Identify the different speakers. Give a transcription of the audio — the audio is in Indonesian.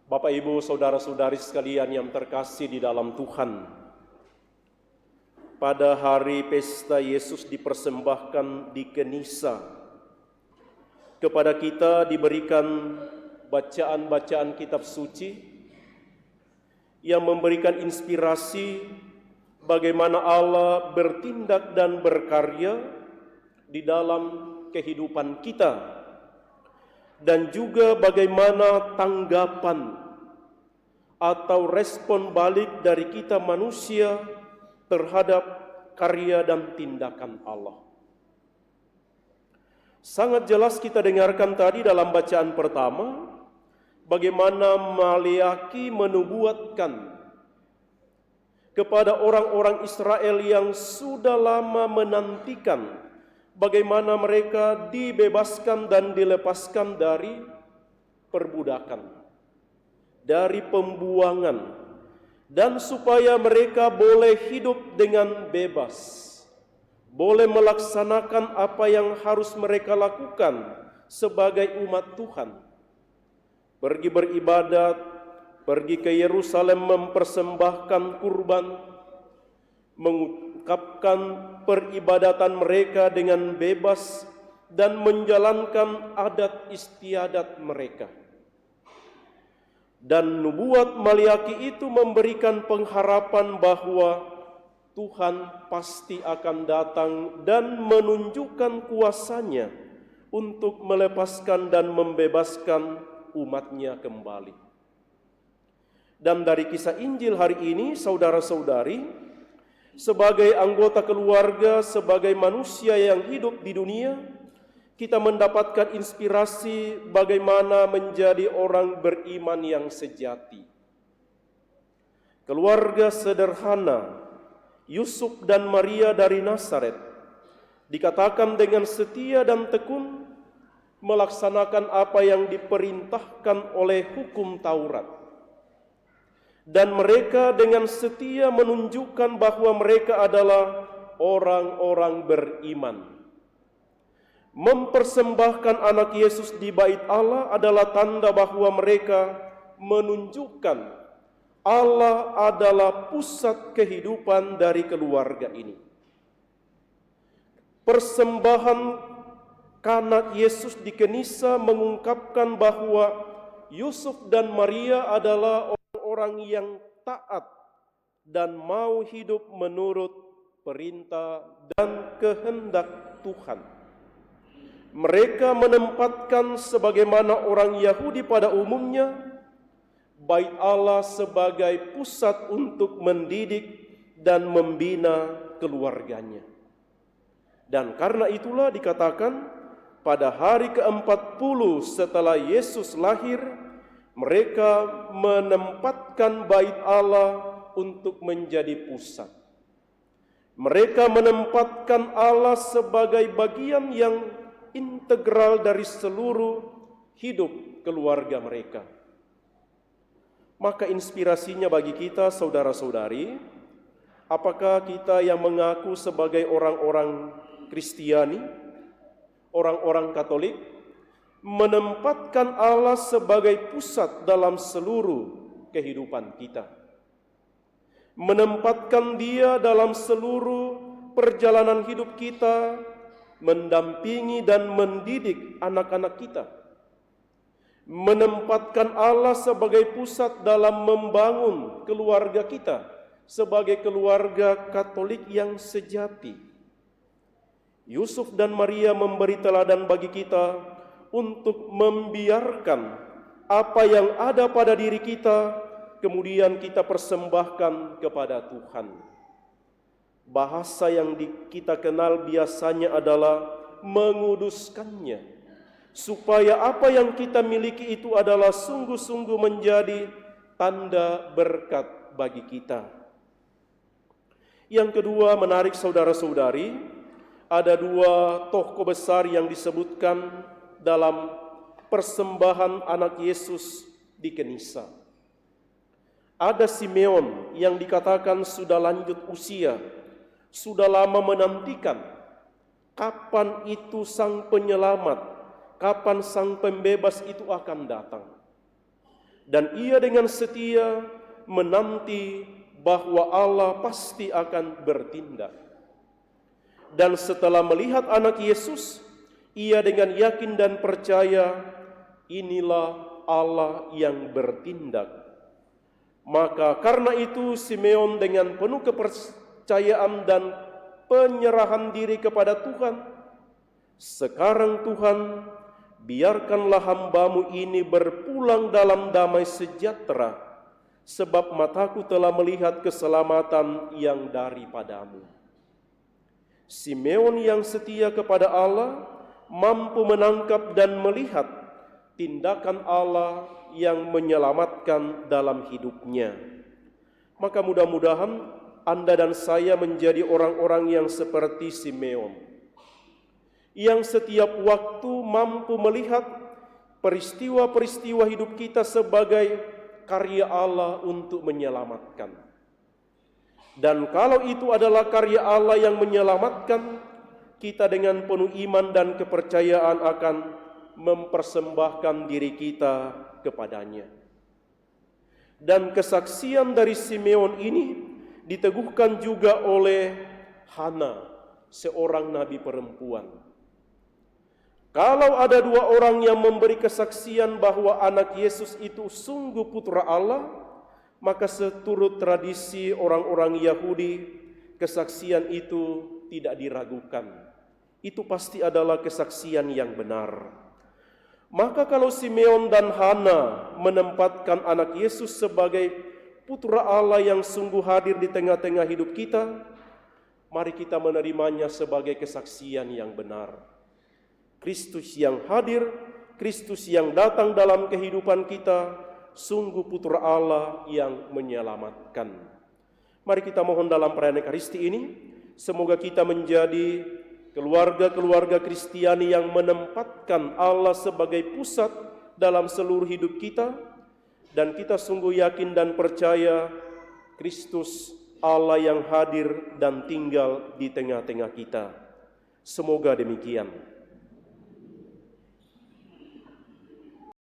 Speaker 1: Bapak, Ibu, saudara-saudari sekalian yang terkasih di dalam Tuhan, pada hari pesta Yesus dipersembahkan di Kenisa, kepada kita diberikan bacaan-bacaan kitab suci yang memberikan inspirasi bagaimana Allah bertindak dan berkarya di dalam kehidupan kita, dan juga bagaimana tanggapan atau respon balik dari kita manusia terhadap karya dan tindakan Allah. Sangat jelas kita dengarkan tadi dalam bacaan pertama, bagaimana Maliaki menubuatkan kepada orang-orang Israel yang sudah lama menantikan bagaimana mereka dibebaskan dan dilepaskan dari perbudakan, dari pembuangan, dan supaya mereka boleh hidup dengan bebas, boleh melaksanakan apa yang harus mereka lakukan sebagai umat Tuhan. Pergi beribadat, pergi ke Yerusalem mempersembahkan kurban, mengungkapkan peribadatan mereka dengan bebas dan menjalankan adat istiadat mereka. Dan nubuat Maliaki itu memberikan pengharapan bahwa Tuhan pasti akan datang dan menunjukkan kuasa-Nya untuk melepaskan dan membebaskan umat-Nya kembali. Dan dari kisah Injil hari ini, saudara-saudari, sebagai anggota keluarga, sebagai manusia yang hidup di dunia, kita mendapatkan inspirasi bagaimana menjadi orang beriman yang sejati. Keluarga sederhana Yusuf dan Maria dari Nazaret dikatakan dengan setia dan tekun melaksanakan apa yang diperintahkan oleh hukum Taurat. Dan mereka dengan setia menunjukkan bahwa mereka adalah orang-orang beriman. Mempersembahkan anak Yesus di bait Allah adalah tanda bahwa mereka menunjukkan Allah adalah pusat kehidupan dari keluarga ini. Persembahan anak Yesus di Kenisa mengungkapkan bahwa Yusuf dan Maria adalah orang yang taat dan mau hidup menurut perintah dan kehendak Tuhan. Mereka menempatkan sebagaimana orang Yahudi pada umumnya, bait Allah sebagai pusat untuk mendidik dan membina keluarganya. Dan karena itulah dikatakan pada hari ke-40 setelah Yesus lahir, mereka menempatkan bait Allah untuk menjadi pusat. Mereka menempatkan Allah sebagai bagian yang integral dari seluruh hidup keluarga mereka. Maka inspirasinya bagi kita, saudara-saudari, apakah kita yang mengaku sebagai orang-orang Kristiani, orang-orang Katolik, menempatkan Allah sebagai pusat dalam seluruh kehidupan kita, menempatkan Dia dalam seluruh perjalanan hidup kita, mendampingi dan mendidik anak-anak kita, menempatkan Allah sebagai pusat dalam membangun keluarga kita sebagai keluarga Katolik yang sejati. Yusuf dan Maria memberi teladan bagi kita untuk membiarkan apa yang ada pada diri kita kemudian kita persembahkan kepada Tuhan. Bahasa yang kita kenal biasanya adalah menguduskannya, supaya apa yang kita miliki itu adalah sungguh-sungguh menjadi tanda berkat bagi kita. Yang kedua, menarik saudara-saudari, ada dua tokoh besar yang disebutkan dalam persembahan anak Yesus di Kenisa. Ada Simeon yang dikatakan sudah lanjut usia, sudah lama menantikan kapan itu sang penyelamat, kapan sang pembebas itu akan datang. dan ia dengan setia menanti bahwa Allah pasti akan bertindak. Dan setelah melihat anak Yesus, ia dengan yakin dan percaya, inilah Allah yang bertindak. Maka karena itu Simeon dengan penuh kepercayaan dan penyerahan diri kepada Tuhan, sekarang Tuhan, biarkanlah hamba-Mu ini berpulang dalam damai sejahtera, sebab mataku telah melihat keselamatan yang daripada-Mu. Simeon yang setia kepada Allah mampu menangkap dan melihat tindakan Allah yang menyelamatkan dalam hidupnya. Maka mudah-mudahan Anda dan saya menjadi orang-orang yang seperti Simeon, yang setiap waktu mampu melihat peristiwa-peristiwa hidup kita sebagai karya Allah untuk menyelamatkan. Dan kalau itu adalah karya Allah yang menyelamatkan, kita dengan penuh iman dan kepercayaan akan mempersembahkan diri kita kepadanya. Dan kesaksian dari Simeon ini diteguhkan juga oleh Hana, seorang nabi perempuan. Kalau ada dua orang yang memberi kesaksian bahwa anak Yesus itu sungguh putra Allah, maka seturut tradisi orang-orang Yahudi, kesaksian itu tidak diragukan. Itu pasti adalah kesaksian yang benar. Maka kalau Simeon dan Hana menempatkan anak Yesus sebagai putra Allah yang sungguh hadir di tengah-tengah hidup kita, mari kita menerimanya sebagai kesaksian yang benar. Kristus yang hadir, Kristus yang datang dalam kehidupan kita, sungguh putra Allah yang menyelamatkan. Mari kita mohon dalam perayaan Ekaristi ini, semoga kita menjadi keluarga-keluarga Kristiani yang menempatkan Allah sebagai pusat dalam seluruh hidup kita, dan kita sungguh yakin dan percaya Kristus Allah yang hadir dan tinggal di tengah-tengah kita. Semoga demikian.